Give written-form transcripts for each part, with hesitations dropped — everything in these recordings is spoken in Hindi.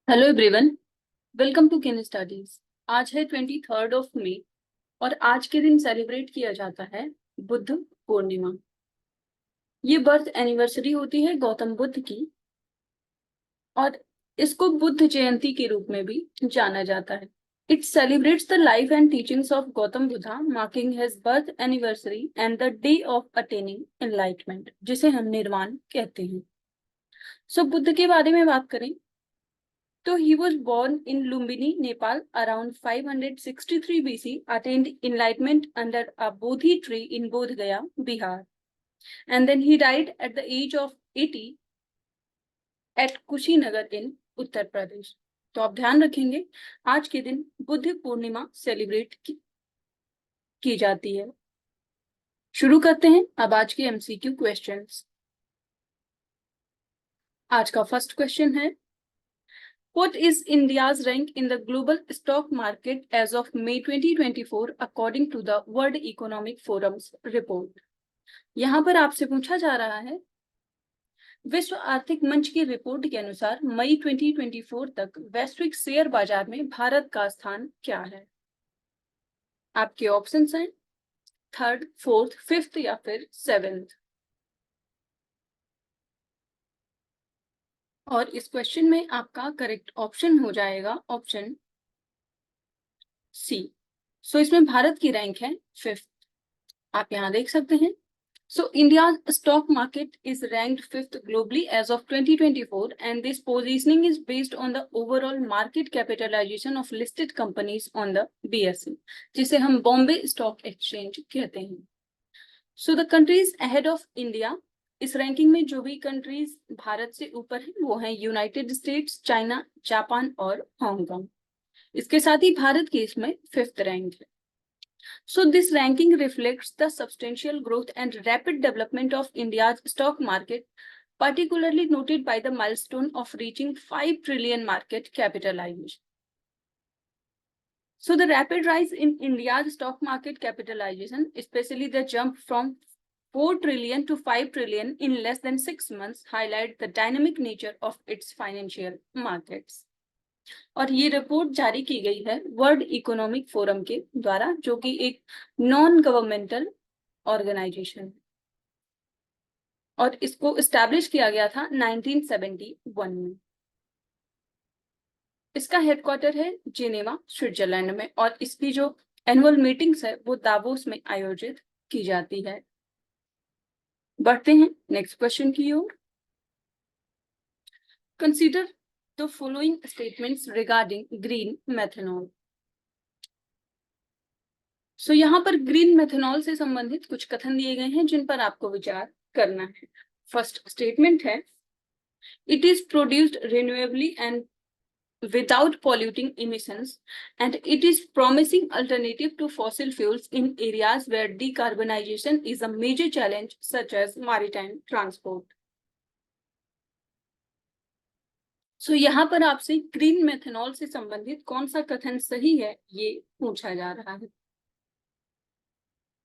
हेलो एवरीवन, वेलकम टू किन स्टडीज। आज है 23 मई और आज के दिन सेलिब्रेट किया जाता है बुद्ध पूर्णिमा। ये बर्थ एनिवर्सरी होती है गौतम बुद्ध की और इसको बुद्ध जयंती के रूप में भी जाना जाता है। It celebrates the life and teachings of Gautam Buddha, marking his birth anniversary and the day of attaining enlightenment, जिसे हम निर्वाण कहते हैं। बुद्ध के बारे में बात करें तो he was born in Lumbini, Nepal around 563 BC, attained enlightenment under a Bodhi tree in Bodh Gaya, Bihar. And then he died at the age of 80 at Kushinagar in Uttar Pradesh. तो आप ध्यान रखेंगे आज के दिन बुद्ध पूर्णिमा सेलिब्रेट की जाती है। शुरू करते हैं अब आज के एमसीक्यू क्वेश्चंस। आज का फर्स्ट क्वेश्चन है, What is India's rank in the global stock market as of May 2024 according to the World Economic Forum's report? यहाँ पर आपसे पूछा जा रहा है, विश्व आर्थिक मंच की रिपोर्ट के अनुसार मई 2024 तक वैश्विक शेयर बाजार में भारत का स्थान क्या है? आपके ऑप्शंस हैं थर्ड, फोर्थ, फिफ्थ या फिर सेवेंथ। और इस क्वेश्चन में आपका करेक्ट ऑप्शन हो जाएगा ऑप्शन सी। इसमें भारत की रैंक है फिफ्थ, आप यहाँ देख सकते हैं। India's stock market is ranked fifth globally as of 2024, and this positioning is based on the overall market capitalization of listed companies on the BSE, जिसे हम बॉम्बे स्टॉक एक्सचेंज कहते हैं। The countries ahead of India, इस रैंकिंग में जो भी कंट्रीज भारत से ऊपर हैं वो हैं यूनाइटेड स्टेट्स, चाइना, जापान और हांगकांग। इसके साथ ही भारत की इसमें फिफ्थ रैंक है। This ranking reflects the substantial growth and rapid development of India's stock market, particularly noted by the milestone of reaching 5 trillion market capitalization. The rapid rise in India's stock market capitalization, especially the jump from 4 trillion to 5 trillion in less than 6 months, highlight the dynamic nature of its financial markets. और ये रिपोर्ट जारी की गई है वर्ल्ड इकोनॉमिक फोरम के द्वारा, जो कि एक नॉन गवर्नमेंटल ऑर्गेनाइजेशन है और इसको एस्टैब्लिश किया गया था 1971 में। इसका हेडक्वार्टर है जिनेवा, स्विट्जरलैंड में, और इसकी जो एनुअल मीटिंग्स है वो दावोस में आयोजित की जाती है। बढ़ते हैं नेक्स्ट क्वेश्चन की ओर। Consider the following statements regarding green methanol. यहाँ पर ग्रीन मेथनॉल से संबंधित कुछ कथन दिए गए हैं जिन पर आपको विचार करना है। फर्स्ट स्टेटमेंट है, it is produced renewably and without polluting emissions, and it is promising alternative to fossil fuels in areas where decarbonization is a major challenge such as maritime transport. यहाँ पर आपसे ग्रीन मेथनॉल से संबंधित कौन सा कथन सही है ये पूछा जा रहा है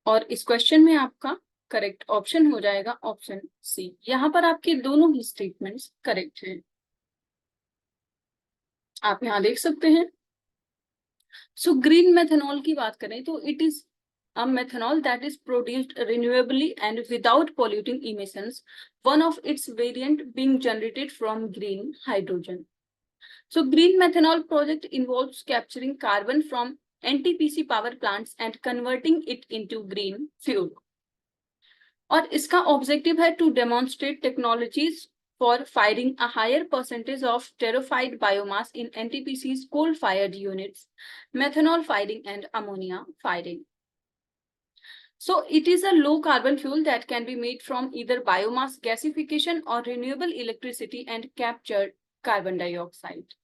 और इस क्वेश्चन में आपका करेक्ट ऑप्शन हो जाएगा ऑप्शन सी। यहाँ पर आपके दोनों ही स्टेटमेंट्स करेक्ट हैं, आप यहाँ देख सकते हैं। ग्रीन मेथनॉल की बात करें तो it is a methanol that is produced renewably and without polluting emissions, one of its variant being generated from green hydrogen. Green methanol project involves capturing carbon from NTPC power plants and converting it into green fuel. और इसका ऑब्जेक्टिव है to demonstrate technologies for firing a higher percentage of terrified biomass in NTPC's coal-fired units, methanol firing and ammonia firing. It is a low-carbon fuel that can be made from either biomass gasification or renewable electricity and captured carbon dioxide.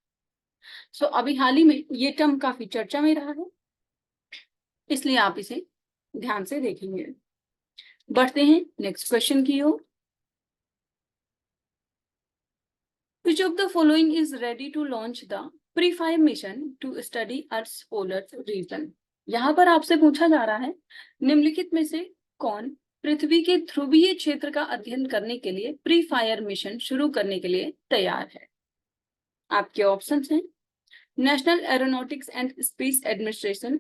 अभी हाल ही में ये टर्म काफी चर्चा में रहा है, इसलिए आप इसे ध्यान से देखेंगे। बढ़ते हैं नेक्स्ट क्वेश्चन की ओर। Which of the following is ready to launch the Pre-5 mission to study Earth's polar region? यहाँ पर आपसे पूछा जा रहा है, निम्नलिखित में से कौन पृथ्वी के ध्रुवीय क्षेत्र का अध्ययन करने के लिए प्री फायर मिशन शुरू करने के लिए तैयार है? आपके ऑप्शंस हैं national aeronautics and space administration,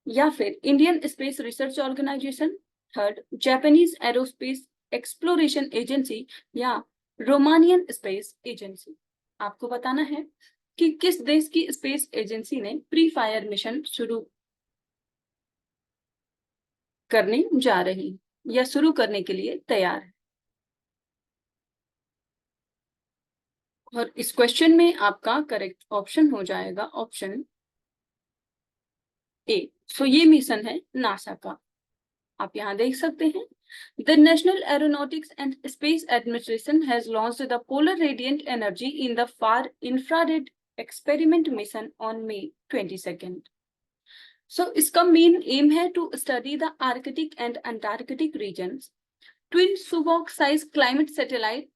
या फिर Indian space research organisation, third Japanese aerospace exploration agency, या रोमानियन स्पेस एजेंसी। आपको बताना है कि किस देश की स्पेस एजेंसी ने प्री फायर मिशन शुरू करने जा रही या शुरू करने के लिए तैयार है। और इस क्वेश्चन में आपका करेक्ट ऑप्शन हो जाएगा ऑप्शन ए। सो ये मिशन है नासा का। आप यहाँ देख सकते हैं the national aeronautics and space administration has launched the polar radiant energy in the far infrared experiment mission on May 22nd। So इसका मेन एम है to study the Arctic and Antarctic regions. Twin Suboc-sized climate satellites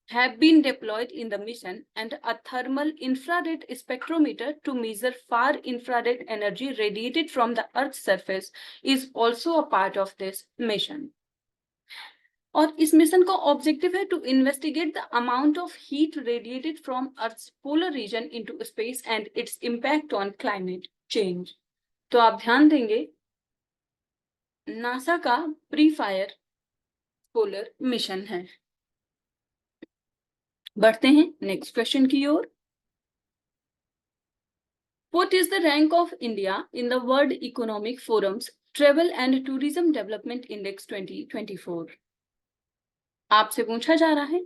have been deployed in the mission, and a thermal infrared spectrometer to measure far infrared energy radiated from the Earth's surface is also a part of this mission. और इस मिशन का ऑब्जेक्टिव है to investigate the amount of heat radiated from earth's polar region into space and its impact on climate change. तो आप ध्यान देंगे नासा का प्री फायर पोलर मिशन है। बढ़ते हैं नेक्स्ट क्वेश्चन की ओर। What is the rank of India in the World Economic Forum's Travel and Tourism Development Index 2024? आपसे पूछा जा रहा है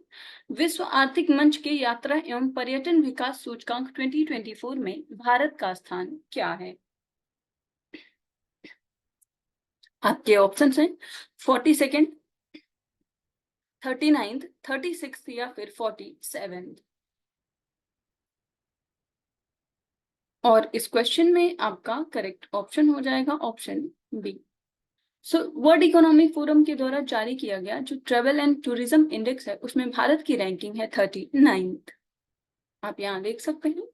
विश्व आर्थिक मंच के यात्रा एवं पर्यटन विकास सूचकांक 2024 में भारत का स्थान क्या है? आपके ऑप्शंस हैं 42nd, 39th, 36th या फिर 47th। और इस क्वेश्चन में आपका करेक्ट ऑप्शन हो जाएगा option B. So world economic forum के द्वारा जारी किया गया जो ट्रेवल एंड टूरिज्म इंडेक्स है उसमें भारत की रैंकिंग है 39th। आप यहाँ देख सकते हैं।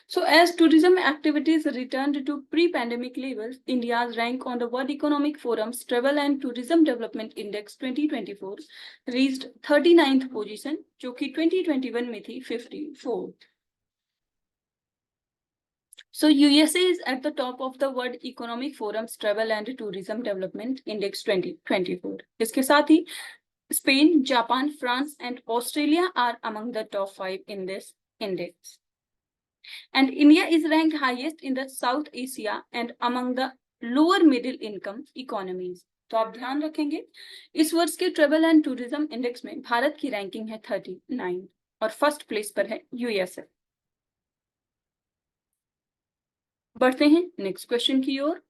So as tourism activities returned to pre-pandemic levels, India's rank on the World Economic Forum's Travel and Tourism Development Index 2024 reached 39th position, जो कि 2021 में थी 54th. So USA is at the top of the World Economic Forum's Travel and Tourism Development Index 2024. इसके साथ ही Spain, Japan, France, and Australia are among the top 5 in this index. And India is ranked highest in the South Asia and among the lower middle income economies. तो आप ध्यान रखेंगे इस वर्ष के ट्रेवल एंड टूरिज्म इंडेक्स में भारत की रैंकिंग है 39 और फर्स्ट प्लेस पर है यूएसए। बढ़ते हैं नेक्स्ट क्वेश्चन की ओर।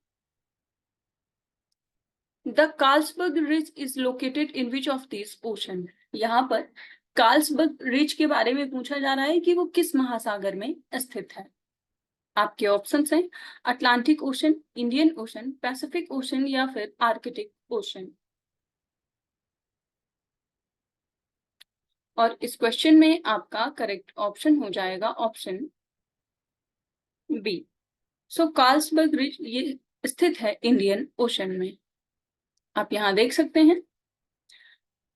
The Carlsberg ridge is located in which of this ocean? यहाँ पर कार्लसबर्ग रिज के बारे में पूछा जा रहा है कि वो किस महासागर में स्थित है। आपके ऑप्शंस हैं Atlantic ocean, Indian ocean, Pacific ocean या फिर आर्कटिक ओशन। और इस क्वेश्चन में आपका करेक्ट ऑप्शन हो जाएगा ऑप्शन बी। सो कार्लसबर्ग रिज ये स्थित है इंडियन ओशन में। आप यहाँ देख सकते हैं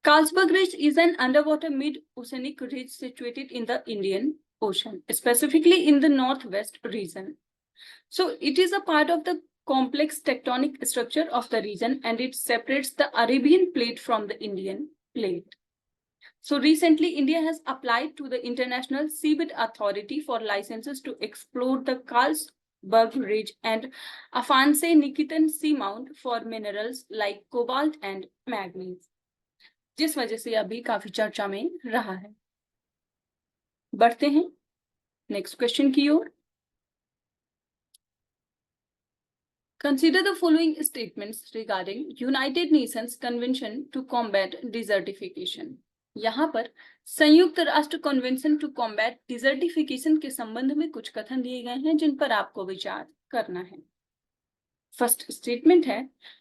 Carlsberg Ridge is an underwater mid-oceanic ridge situated in the Indian Ocean, specifically in the northwest region. So it is a part of the complex tectonic structure of the region, and it separates the Arabian plate from the Indian plate. So recently, India has applied to the International Seabed Authority for licenses to explore the Carlsberg Ridge and Afanse Nikitan Seamount for minerals like cobalt and manganese, जिस वजह से अभी काफी चर्चा में रहा है। बढ़ते हैं नेक्स्ट क्वेश्चन की ओर। Consider the following statements regarding United Nations convention to combat desertification. यहाँ पर संयुक्त राष्ट्र कन्वेंशन टू कॉम्बैट डिजर्टिफिकेशन के संबंध में कुछ कथन दिए गए हैं जिन पर आपको विचार करना है। फर्स्ट स्टेटमेंट है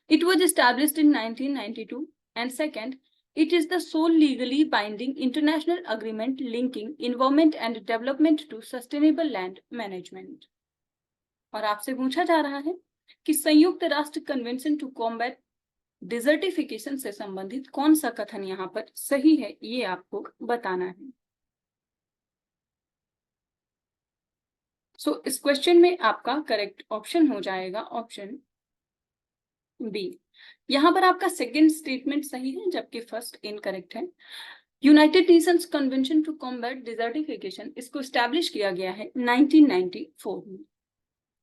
it was established in 1992 and second it is the sole legally binding international agreement linking environment and development to sustainable land management. और आपसे पूछा जा रहा है कि संयुक्त राष्ट्र कन्वेंशन टू कॉम्बैट डिजर्टिफिकेशन से संबंधित कौन सा कथन यहाँ पर सही है, ये आपको बताना है। सो इस क्वेश्चन में आपका करेक्ट ऑप्शन हो जाएगा ऑप्शन बी। यहाँ पर आपका सेकेंड स्टेटमेंट सही है जबकि फर्स्ट इनकरेक्ट है। United Nations convention to combat desertification, इसको स्टैब्लिश किया गया है 1994 में।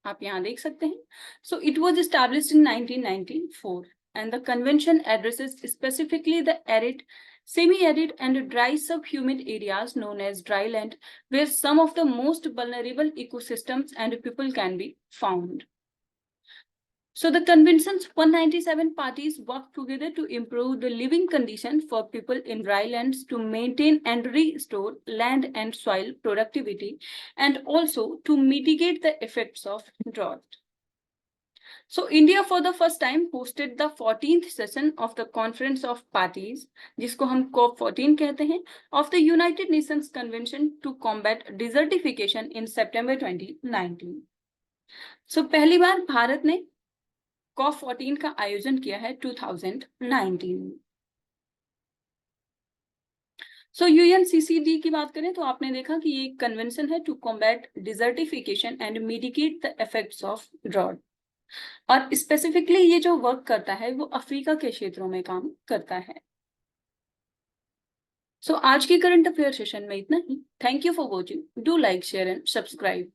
आप यहाँ देख सकते हैं। So it was established in 1994 and the convention addresses specifically the arid, semi-arid and dry subhumid areas known as dryland, where some of the most vulnerable ecosystems and people can be found. So the convention's 197 parties work together to improve the living conditions for people in drylands, to maintain and restore land and soil productivity, and also to mitigate the effects of drought. So India for the first time hosted the 14th session of the Conference of Parties, जिसको हम COP14 कहते हैं, of the United Nations Convention to Combat Desertification in September 2019. So पहली बार भारत ने COP14 का आयोजन किया है 2019 में। सो UNCCD की बात करें तो आपने देखा कि ये कन्वेंशन है to combat desertification and mitigate the effects of drought, और स्पेसिफिकली ये जो वर्क करता है वो अफ्रीका के क्षेत्रों में काम करता है। सो आज की करंट अफेयर सेशन में इतना ही। Thank you for watching. Do like, share and subscribe.